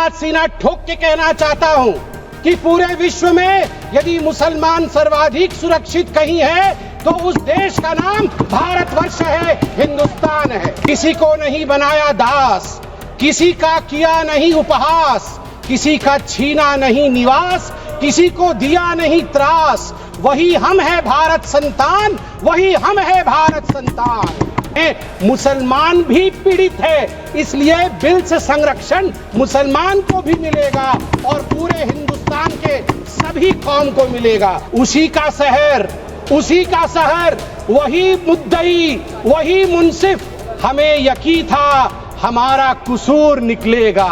आज सीना ठोक के कहना चाहता हूं कि पूरे विश्व में यदि मुसलमान सर्वाधिक सुरक्षित कहीं है तो उस देश का नाम भारतवर्ष है, हिंदुस्तान है। किसी को नहीं बनाया दास, किसी का किया नहीं उपहास, किसी का छीना नहीं निवास, किसी को दिया नहीं त्रास। वही हम है भारत संतान, वही हम है भारत संतान। मुसलमान भी पीड़ित है, इसलिए बिल से संरक्षण मुसलमान को भी मिलेगा और पूरे हिंदुस्तान के सभी कौम को मिलेगा। उसी का शहर, उसी का शहर, वही मुद्दई, वही मुंसिफ, हमें यकीन था हमारा कसूर निकलेगा।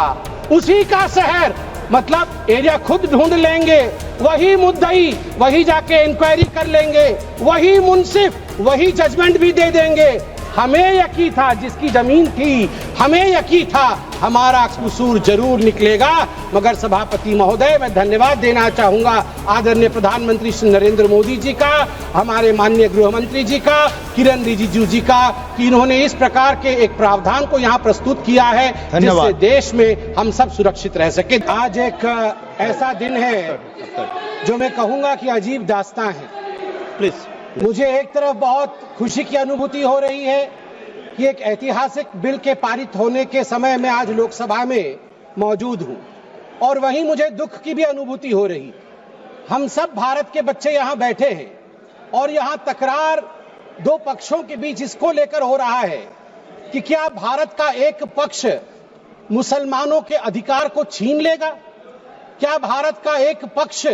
उसी का शहर मतलब एरिया खुद ढूंढ लेंगे, वही मुद्दई, वही जाके इंक्वायरी कर लेंगे, वही मुंसिफ, वही जजमेंट भी दे देंगे। हमें यकीन था, जिसकी जमीन थी, हमें यकीन था हमारा कसूर जरूर निकलेगा। मगर सभापति महोदय, मैं धन्यवाद देना चाहूंगा आदरणीय प्रधानमंत्री श्री नरेंद्र मोदी जी का, हमारे माननीय गृह मंत्री जी का, किरण रिजिजू जी का, कि इन्होंने इस प्रकार के एक प्रावधान को यहाँ प्रस्तुत किया है जिससे देश में हम सब सुरक्षित रह सके। आज एक ऐसा दिन है जो मैं कहूंगा कि अजीब दास्तां है। प्लीज, मुझे एक तरफ बहुत खुशी की अनुभूति हो रही है कि एक ऐतिहासिक बिल के पारित होने के समय में आज लोकसभा में मौजूद हूं, और वहीं मुझे दुख की भी अनुभूति हो रही। हम सब भारत के बच्चे यहां बैठे हैं और यहां तकरार दो पक्षों के बीच इसको लेकर हो रहा है कि क्या भारत का एक पक्ष मुसलमानों के अधिकार को छीन लेगा, क्या भारत का एक पक्ष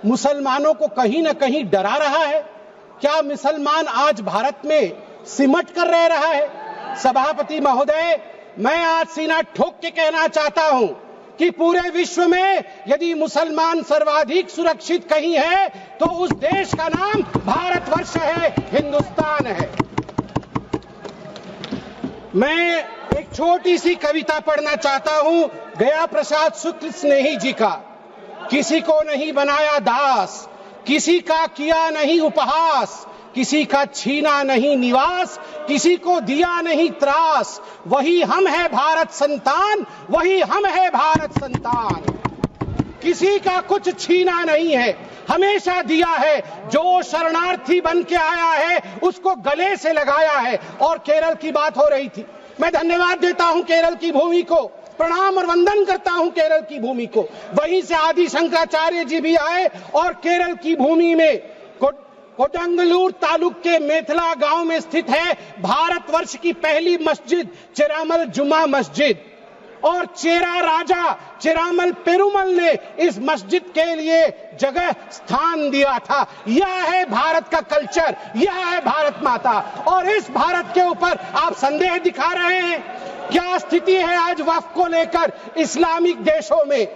मुसलमानों को कहीं ना कहीं डरा रहा है, क्या मुसलमान आज भारत में सिमट कर रह रहा है। सभापति महोदय, मैं आज सीना ठोक के कहना चाहता हूं कि पूरे विश्व में यदि मुसलमान सर्वाधिक सुरक्षित कहीं है तो उस देश का नाम भारतवर्ष है, हिंदुस्तान है। मैं एक छोटी सी कविता पढ़ना चाहता हूं गया प्रसाद शुक्ल स्नेही जी का। किसी को नहीं बनाया दास, किसी का किया नहीं उपहास, किसी का छीना नहीं निवास, किसी को दिया नहीं त्रास। वही हम है भारत संतान, वही हम है भारत संतान। किसी का कुछ छीना नहीं है, हमेशा दिया है। जो शरणार्थी बन के आया है उसको गले से लगाया है। और केरल की बात हो रही थी, मैं धन्यवाद देता हूं केरल की भूमि को, प्रणाम और वंदन करता हूं केरल की भूमि को। वहीं से आदि शंकराचार्य जी भी आए और केरल की भूमि में कोडंगलूर तालुक के मेथला गांव में स्थित है भारतवर्ष की पहली मस्जिद चेरामल जुमा मस्जिद। और चेरा राजा चेरामल पेरुमल ने इस मस्जिद के लिए जगह स्थान दिया था। यह है भारत का कल्चर, यह है भारत माता। और इस भारत के ऊपर आप संदेह दिखा रहे हैं। क्या स्थिति है आज वक्फ को लेकर इस्लामिक देशों में?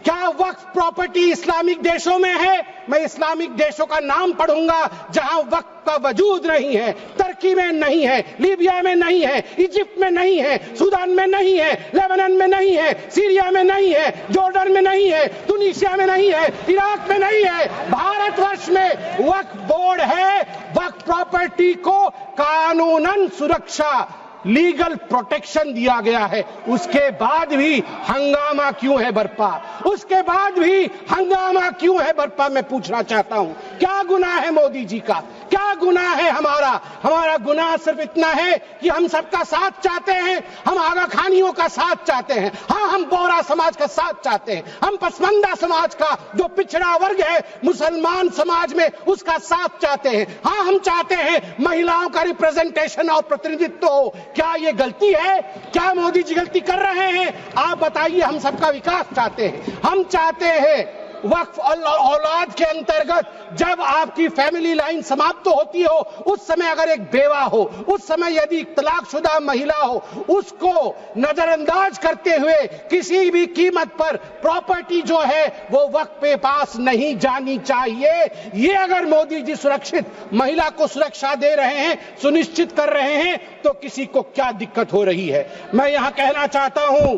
क्या वक्फ प्रॉपर्टी इस्लामिक देशों में है? मैं इस्लामिक देशों का नाम पढ़ूंगा जहां वक्फ का वजूद नहीं है। तुर्की में नहीं है, लीबिया में नहीं है, इजिप्ट में नहीं है, सूडान में नहीं है, लेबनान में नहीं है, सीरिया में नहीं है, जॉर्डन में नहीं है, तुनीसिया में नहीं है, इराक में नहीं है। भारतवर्ष में वक्फ बोर्ड है। वक्फ प्रॉपर्टी को कानूनन सुरक्षा, लीगल प्रोटेक्शन दिया गया है। उसके बाद भी हंगामा क्यों है बरपा? उसके बाद भी हंगामा क्यों है बरपा? मैं पूछना चाहता हूं, क्या गुनाह है मोदी जी का? क्या गुनाह है हमारा? हमारा गुनाह सिर्फ इतना है कि हम सबका साथ चाहते हैं, हम आगा खानियों का साथ चाहते हैं, हाँ हम बोरा समाज का साथ चाहते हैं, हम पसमंदा समाज का जो पिछड़ा वर्ग है मुसलमान समाज में उसका साथ चाहते हैं, हाँ हम चाहते हैं महिलाओं का रिप्रेजेंटेशन और प्रतिनिधित्व हो। क्या ये गलती है? क्या मोदी जी गलती कर रहे हैं? आप बताइए। हम सबका विकास चाहते हैं, हम चाहते हैं वक्फ औलाद के अंतर्गत जब आपकी फैमिली लाइन समाप्त होती हो उस समय अगर एक बेवा हो, उस समय यदि तलाकशुदा महिला हो, उसको नजरअंदाज करते हुए किसी भी कीमत पर प्रॉपर्टी जो है वो वक्फ पे पास नहीं जानी चाहिए। ये अगर मोदी जी सुरक्षित महिला को सुरक्षा दे रहे हैं, सुनिश्चित कर रहे हैं, तो किसी को क्या दिक्कत हो रही है? मैं यहां कहना चाहता हूं,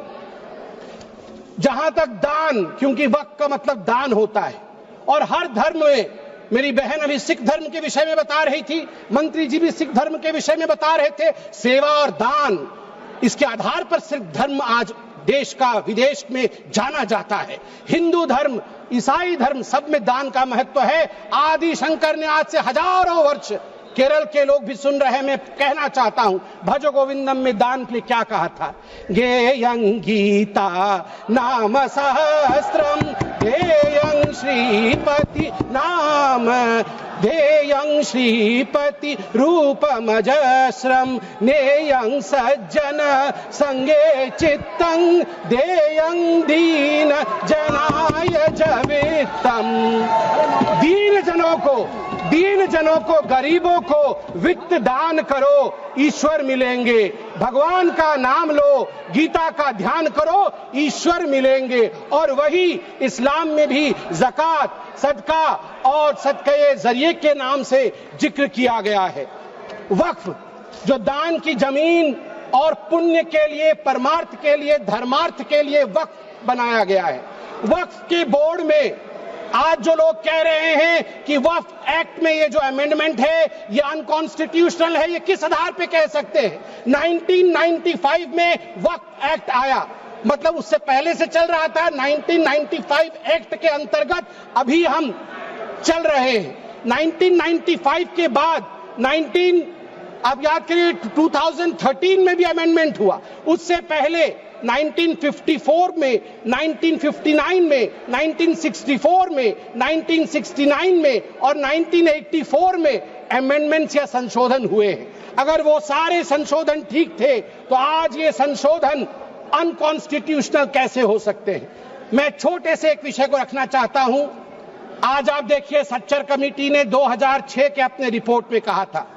जहां तक दान, क्योंकि वक्फ का मतलब दान होता है और हर धर्म में, मेरी बहन अभी सिख धर्म के विषय में बता रही थी, मंत्री जी भी सिख धर्म के विषय में बता रहे थे, सेवा और दान इसके आधार पर सिर्फ धर्म आज देश का विदेश में जाना जाता है। हिंदू धर्म, ईसाई धर्म, सब में दान का महत्व है। आदि शंकर ने आज से हजारों वर्ष, केरल के लोग भी सुन रहे हैं, मैं कहना चाहता हूं, भज गोविंदम में दान के लिए क्या कहा था? गेयं गीता नाम सहस्त्रम ध्येयं श्रीपति नाम ध्येयं श्रीपति रूपमजस्रम नेयं सज्जन संगे चित्तं ध्येयं दीन जनाय जवित्तम। दीन जनों को, गरीबों को वित्त दान करो, ईश्वर मिलेंगे। भगवान का नाम लो, गीता का ध्यान करो, ईश्वर मिलेंगे। और वही इस्लाम में भी ज़कात, सदका और सदक़े जरिए के नाम से जिक्र किया गया है। वक्फ, जो दान की जमीन और पुण्य के लिए, परमार्थ के लिए, धर्मार्थ के लिए वक्फ बनाया गया है। वक्फ के बोर्ड में आज जो लोग कह रहे हैं कि वक्फ एक्ट में ये जो अमेंडमेंट है ये अनकॉन्स्टिट्यूशनल है, ये किस आधार पे कह सकते हैं? 1995 में वक्फ एक्ट आया, मतलब उससे पहले से चल रहा था। 1995 एक्ट के अंतर्गत अभी हम चल रहे हैं। 1995 के बाद अब याद करिए 2013 में भी अमेंडमेंट हुआ। उससे पहले 1954 में, 1959 में, 1964 में, 1969 में और 1984 में अमेंडमेंट्स या संशोधन हुए हैं। अगर वो सारे संशोधन ठीक थे तो आज ये संशोधन अनकॉन्स्टिट्यूशनल कैसे हो सकते हैं? मैं छोटे से एक विषय को रखना चाहता हूं। आज आप देखिए, सच्चर कमेटी ने 2006 के अपने रिपोर्ट में कहा था,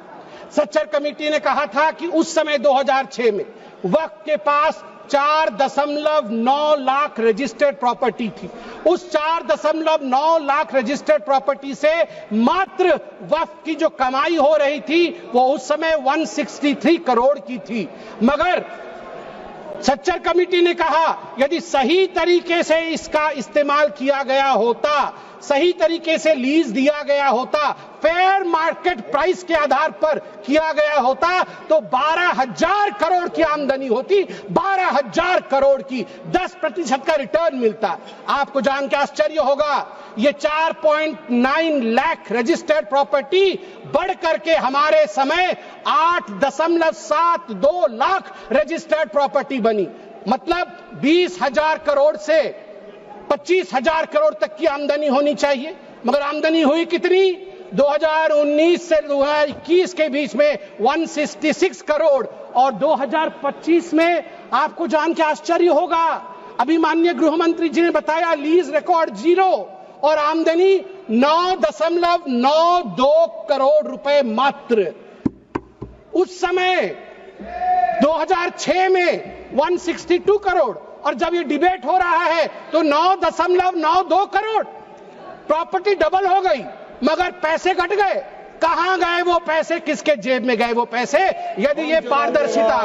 सच्चर कमेटी ने कहा था कि उस समय 2006 में वक्फ के पास 4.9 लाख रजिस्टर्ड प्रॉपर्टी थी। उस 4.9 लाख रजिस्टर्ड प्रॉपर्टी से मात्र वक्फ की जो कमाई हो रही थी वो उस समय 163 करोड़ की थी। मगर सच्चर कमेटी ने कहा यदि सही तरीके से इसका इस्तेमाल किया गया होता, सही तरीके से लीज दिया गया होता, फेयर मार्केट प्राइस के आधार पर किया गया होता तो 12,000 करोड़ की आमदनी होती, 12,000 करोड़ की, 10% का रिटर्न मिलता। आपको जान के आश्चर्य होगा, ये 4.9 लाख रजिस्टर्ड प्रॉपर्टी बढ़ करके हमारे समय 8.72 लाख रजिस्टर्ड प्रॉपर्टी बनी। मतलब 20,000 करोड़ से 25,000 करोड़ तक की आमदनी होनी चाहिए, मगर आमदनी हुई कितनी? 2019 से 2021 के बीच में 166 करोड़ और 2025 में आपको जान के आश्चर्य होगा, अभी माननीय गृह मंत्री जी ने बताया लीज रिकॉर्ड 0 और आमदनी 9.92 करोड़ रुपए मात्र। उस समय 2006 में 162 करोड़ और जब ये डिबेट हो रहा है तो 9.92 करोड़। प्रॉपर्टी डबल हो गई मगर पैसे घट गए। कहां गए वो पैसे? किसके जेब में गए वो पैसे? यदि ये पारदर्शिता